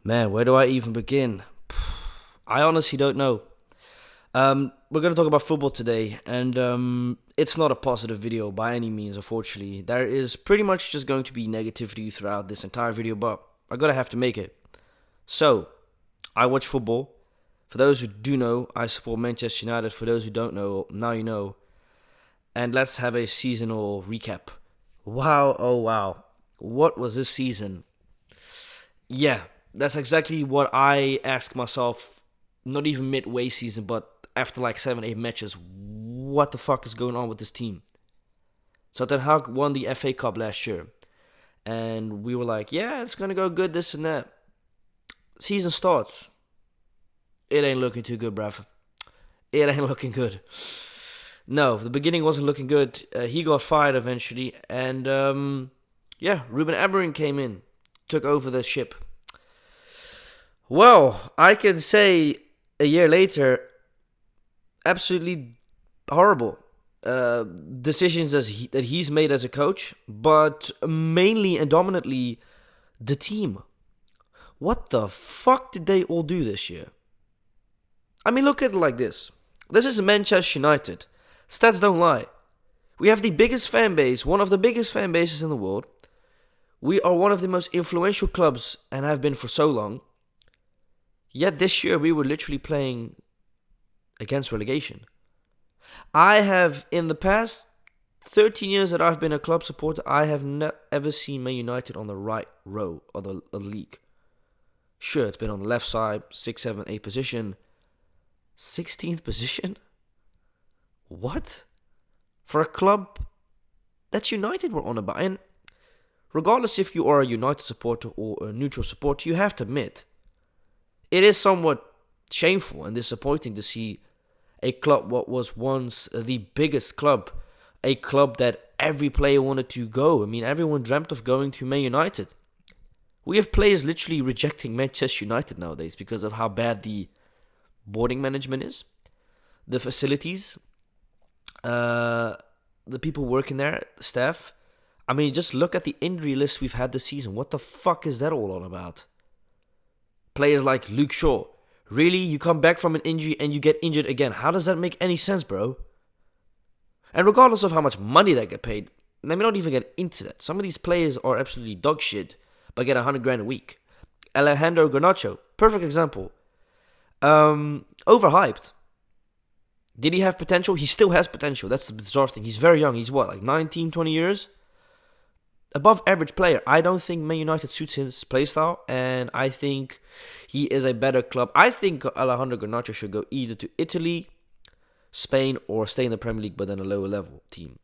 Man, where do I even begin? I honestly don't know. We're going to talk about football today, and it's not a positive video by any means, unfortunately. There is pretty much just going to be negativity throughout this entire video, but I gotta have to make it. So, I watch football. For those who do know, I support Manchester United. For those who don't know, now you know. And let's have a seasonal recap. Wow, oh wow. What was this season? Yeah, that's exactly what I asked myself, not even midway season, but after like 7, 8 matches. What the fuck is going on with this team? So Ten Hag won the FA Cup last year. And we were like, yeah, it's going to go good, this and that. Season starts. It ain't looking too good, bruv. It ain't looking good. No, the beginning wasn't looking good. He got fired eventually. And yeah, Ruben Amorim came in, took over the ship. Well, I can say a year later, absolutely horrible decisions that he's made as a coach, but mainly and dominantly the team. What the fuck did they all do this year? I mean, look at it like this. This is Manchester United. Stats don't lie. We have the biggest fan base, one of the biggest fan bases in the world. We are one of the most influential clubs and have been for so long. Yet this year we were literally playing against relegation. I have, in the past 13 years that I've been a club supporter, I have ever seen Man United on the right row of the league. Sure, it's been on the left side, 6, 7, 8 position. 16th position? What? For a club that's United we're on about. And regardless if you are a United supporter or a neutral supporter, you have to admit, it is somewhat shameful and disappointing to see a club what was once the biggest club, a club that every player wanted to go. I mean, everyone dreamt of going to Man United. We have players literally rejecting Manchester United nowadays because of how bad the boarding management is, the facilities, the people working there, the staff. I mean, just look at the injury list we've had this season. What the fuck is that all on about? Players like Luke Shaw. Really? You come back from an injury and you get injured again. How does that make any sense, bro? And regardless of how much money they get paid, let me not even get into that. Some of these players are absolutely dog shit, but get 100 grand a week. Alejandro Garnacho, perfect example. Overhyped. Did he have potential? He still has potential. That's the bizarre thing. He's very young. He's what, like 19, 20 years? Above average player. I don't think Man United suits his playstyle, and I think he is a better club. I think Alejandro Garnacho should go either to Italy, Spain, or stay in the Premier League but in a lower level team.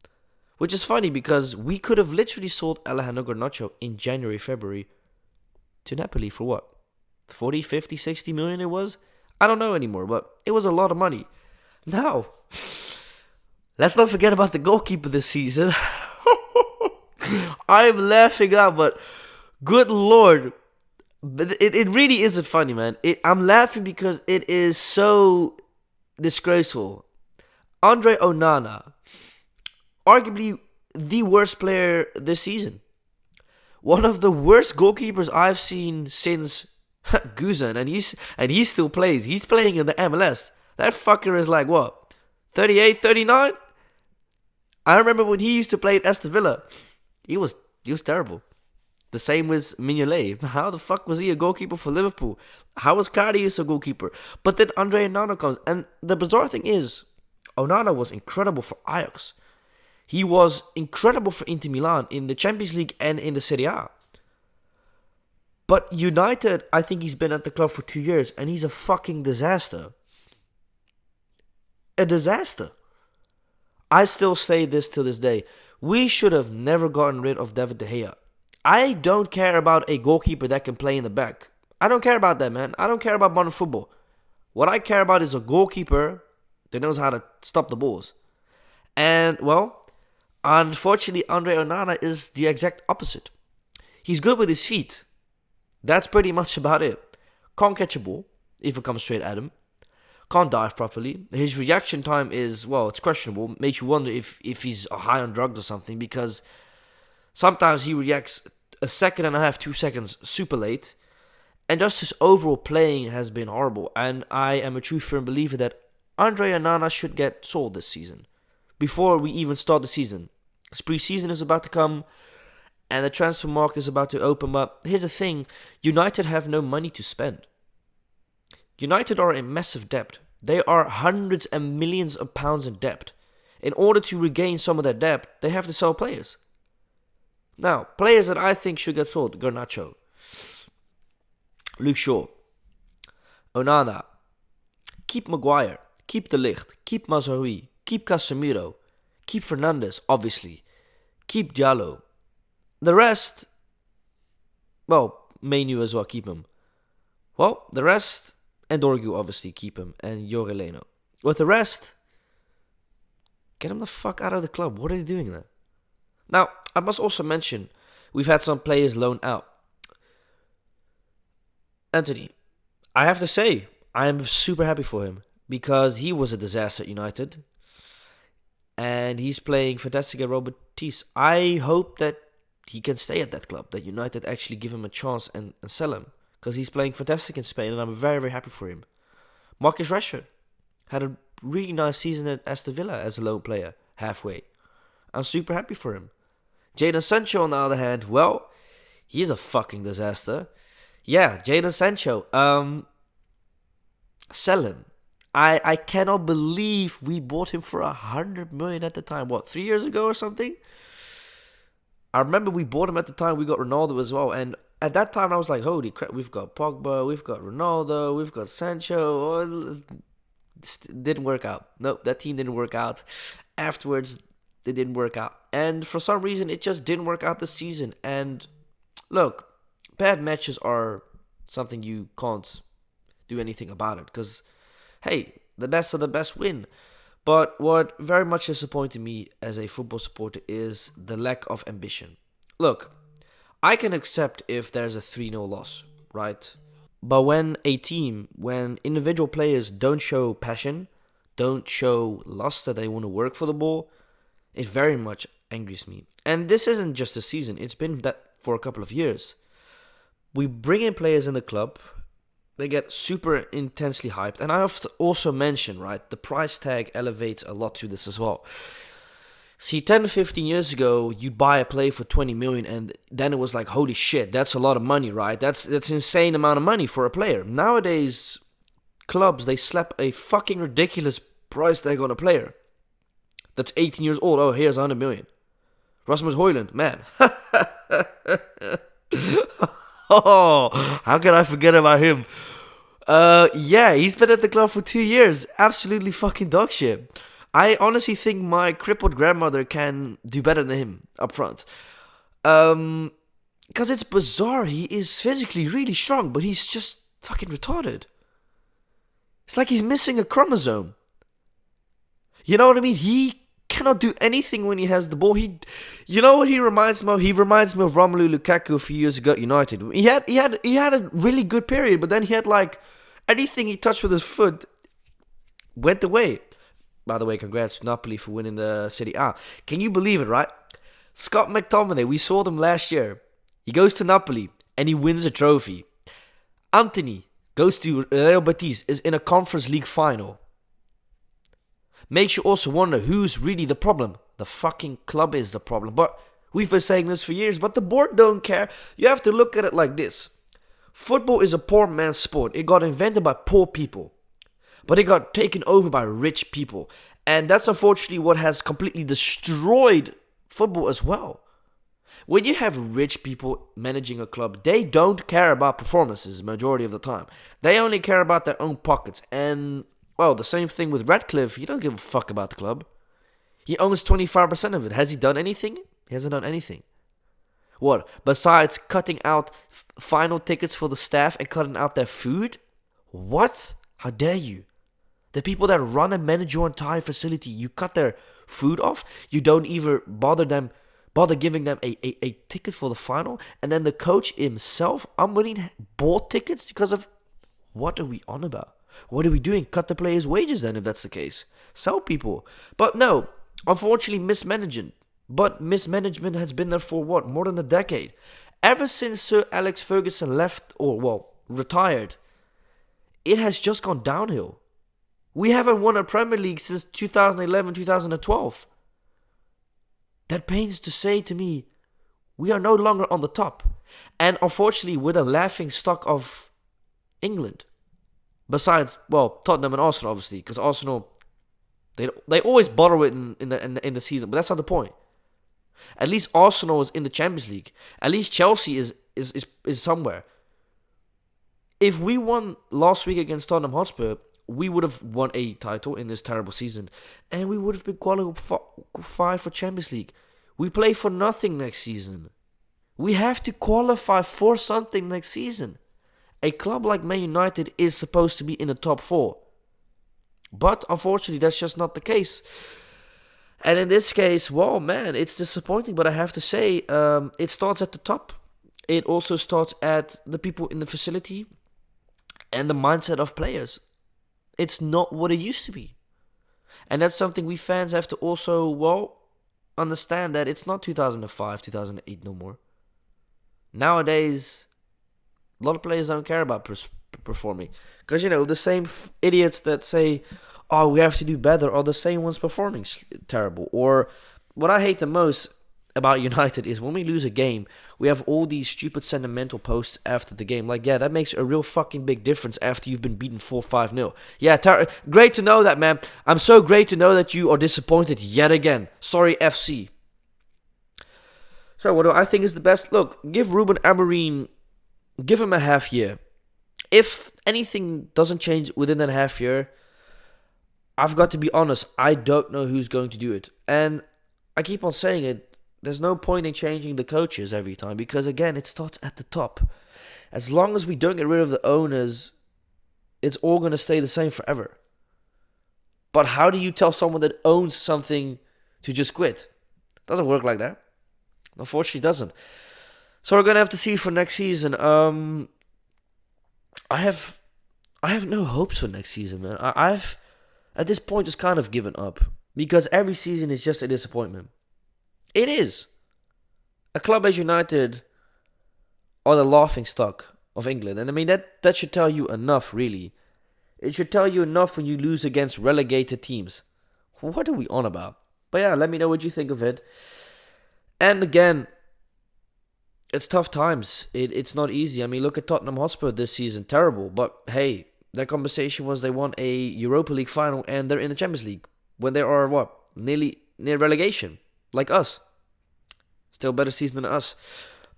Which is funny because we could have literally sold Alejandro Garnacho in January, February to Napoli for what? 40, 50, 60 million it was? I don't know anymore, but it was a lot of money. Now, let's not forget about the goalkeeper this season. I'm laughing out, but good lord. It really isn't funny, man. I'm laughing because it is so disgraceful. Andre Onana, arguably the worst player this season. One of the worst goalkeepers I've seen since Guzan, and he still plays. He's playing in the MLS. That fucker is like what? 38, 39? I remember when he used to play at Aston Villa. He was terrible. The same with Mignolet. How the fuck was he a goalkeeper for Liverpool? How was Karius a goalkeeper? But then Andre Onana comes. And the bizarre thing is, Onana was incredible for Ajax. He was incredible for Inter Milan in the Champions League and in the Serie A. But United, I think he's been at the club for 2 years and he's a fucking disaster. A disaster. I still say this till this day. We should have never gotten rid of David De Gea. I don't care about a goalkeeper that can play in the back. I don't care about that, man. I don't care about modern football. What I care about is a goalkeeper that knows how to stop the balls. And, well, unfortunately, Andre Onana is the exact opposite. He's good with his feet. That's pretty much about it. Can't catch a ball if it comes straight at him. Can't dive properly. His reaction time is, well, it's questionable. Makes you wonder if he's high on drugs or something, because sometimes he reacts a second and a half, 2 seconds super late. And just his overall playing has been horrible. And I am a true firm believer that Andre Onana should get sold this season. Before we even start the season. Because pre-season is about to come. And the transfer market is about to open up. Here's the thing. United have no money to spend. United are in massive debt. They are hundreds and millions of pounds in debt. In order to regain some of that debt, they have to sell players. Now, players that I think should get sold. Garnacho. Luke Shaw. Onana. Keep Maguire. Keep De Ligt. Keep Mazraoui. Keep Casemiro. Keep Fernandes, obviously. Keep Diallo. The rest, well, Menu as well, keep him. Well, the rest, and Dorgu obviously, keep him, and Jorge Leno. With the rest, get him the fuck out of the club. What are they doing there? Now, I must also mention, we've had some players loaned out. Anthony, I have to say, I am super happy for him, because he was a disaster at United, and he's playing fantastic at Robert Tees. I hope that he can stay at that club, that United actually give him a chance and sell him. Because he's playing fantastic in Spain and I'm very, very happy for him. Marcus Rashford had a really nice season at Aston Villa as a loan player, halfway. I'm super happy for him. Jadon Sancho, on the other hand, well, he's a fucking disaster. Yeah, Jadon Sancho, sell him. I cannot believe we bought him for 100 million at the time. What, 3 years ago or something? I remember we bought him at the time. We got Ronaldo as well. And at that time, I was like, holy crap, we've got Pogba, we've got Ronaldo, we've got Sancho. Oh, it didn't work out. Nope, that team didn't work out. Afterwards, it didn't work out. And for some reason, it just didn't work out this season. And look, bad matches are something you can't do anything about it. Because, hey, the best of the best win. But what very much disappointed me as a football supporter is the lack of ambition. Look, I can accept if there's a 3-0 loss, right? But when individual players don't show passion, don't show lust that they want to work for the ball, it very much angers me. And this isn't just a season, it's been that for a couple of years. We bring in players in the club, they get super intensely hyped. And I have to also mention, right, the price tag elevates a lot to this as well. See, 10 to 15 years ago, you'd buy a player for 20 million and then it was like, holy shit, that's a lot of money, right? That's insane amount of money for a player. Nowadays, clubs, they slap a fucking ridiculous price tag on a player that's 18 years old. Oh, here's 100 million. Rasmus Højlund, man. Oh, how can I forget about him? Yeah, he's been at the club for 2 years. Absolutely fucking dog shit. I honestly think my crippled grandmother can do better than him up front. Because it's bizarre. He is physically really strong, but he's just fucking retarded. It's like he's missing a chromosome. You know what I mean? He cannot do anything when he has the ball. You know what he reminds me of? He reminds me of Romelu Lukaku a few years ago at United. He had a really good period, but then he had like anything he touched with his foot went away. By the way, congrats to Napoli for winning the Serie A. Can you believe it, right? Scott McTominay, we saw them last year. He goes to Napoli and he wins a trophy. Antony goes to Real Betis, is in a Conference League final. Makes you also wonder who's really the problem. The fucking club is the problem. But we've been saying this for years, but the board don't care. You have to look at it like this. Football is a poor man's sport. It got invented by poor people. But it got taken over by rich people. And that's unfortunately what has completely destroyed football as well. When you have rich people managing a club, they don't care about performances the majority of the time. They only care about their own pockets. And, well, the same thing with Radcliffe. He don't give a fuck about the club. He owns 25% of it. Has he done anything? He hasn't done anything. What? Besides cutting out final tickets for the staff and cutting out their food? What? How dare you? The people that run and manage your entire facility, you cut their food off. You don't even bother giving them a ticket for the final. And then the coach himself, Amorim, bought tickets because of... What are we on about? What are we doing? Cut the players' wages then if that's the case. Sell people. But no, unfortunately mismanagement. But mismanagement has been there for what? More than a decade. Ever since Sir Alex Ferguson left, or well, retired, it has just gone downhill. We haven't won a Premier League since 2011, 2012. That pains to say to me, we are no longer on the top. And unfortunately, we're the laughing stock of England. Besides, well, Tottenham and Arsenal, obviously, because Arsenal, they always bottle it in the season, but that's not the point. At least Arsenal is in the Champions League. At least Chelsea is somewhere. If we won last week against Tottenham Hotspur, we would have won a title in this terrible season, and we would have been qualified for Champions League. We play for nothing next season. We have to qualify for something next season. A club like Man United is supposed to be in the top 4. But unfortunately, that's just not the case. And in this case, well, man, it's disappointing, but I have to say, it starts at the top. It also starts at the people in the facility and the mindset of players. It's not what it used to be. And that's something we fans have to also, well, understand that it's not 2005, 2008 no more. Nowadays, a lot of players don't care about performing. Because, the same idiots that say, oh, we have to do better, are the same ones performing terrible. Or what I hate the most about United is when we lose a game, we have all these stupid sentimental posts after the game. Like, yeah, that makes a real fucking big difference after you've been beaten 4-5-0. Yeah, great to know that, man. I'm so great to know that you are disappointed yet again. Sorry, FC. So, what do I think is the best? Look, give Ruben Amorim, give him a half year. If anything doesn't change within that half year, I've got to be honest, I don't know who's going to do it. And I keep on saying it, there's no point in changing the coaches every time because, again, it starts at the top. As long as we don't get rid of the owners, it's all going to stay the same forever. But how do you tell someone that owns something to just quit? It doesn't work like that. Unfortunately, it doesn't. So we're going to have to see for next season. I have no hopes for next season, man. I've, at this point, just kind of given up. Because every season is just a disappointment. It is. A club as United are the laughing stock of England. And I mean, that should tell you enough, really. It should tell you enough when you lose against relegated teams. What are we on about? But yeah, let me know what you think of it. And again, it's tough times. It's not easy. I mean, look at Tottenham Hotspur this season. Terrible. But hey, their compensation was they won a Europa League final and they're in the Champions League. When they are, nearly near relegation. Like us. Still better season than us.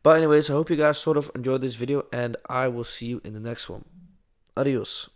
But anyways, I hope you guys sort of enjoyed this video. And I will see you in the next one. Adios.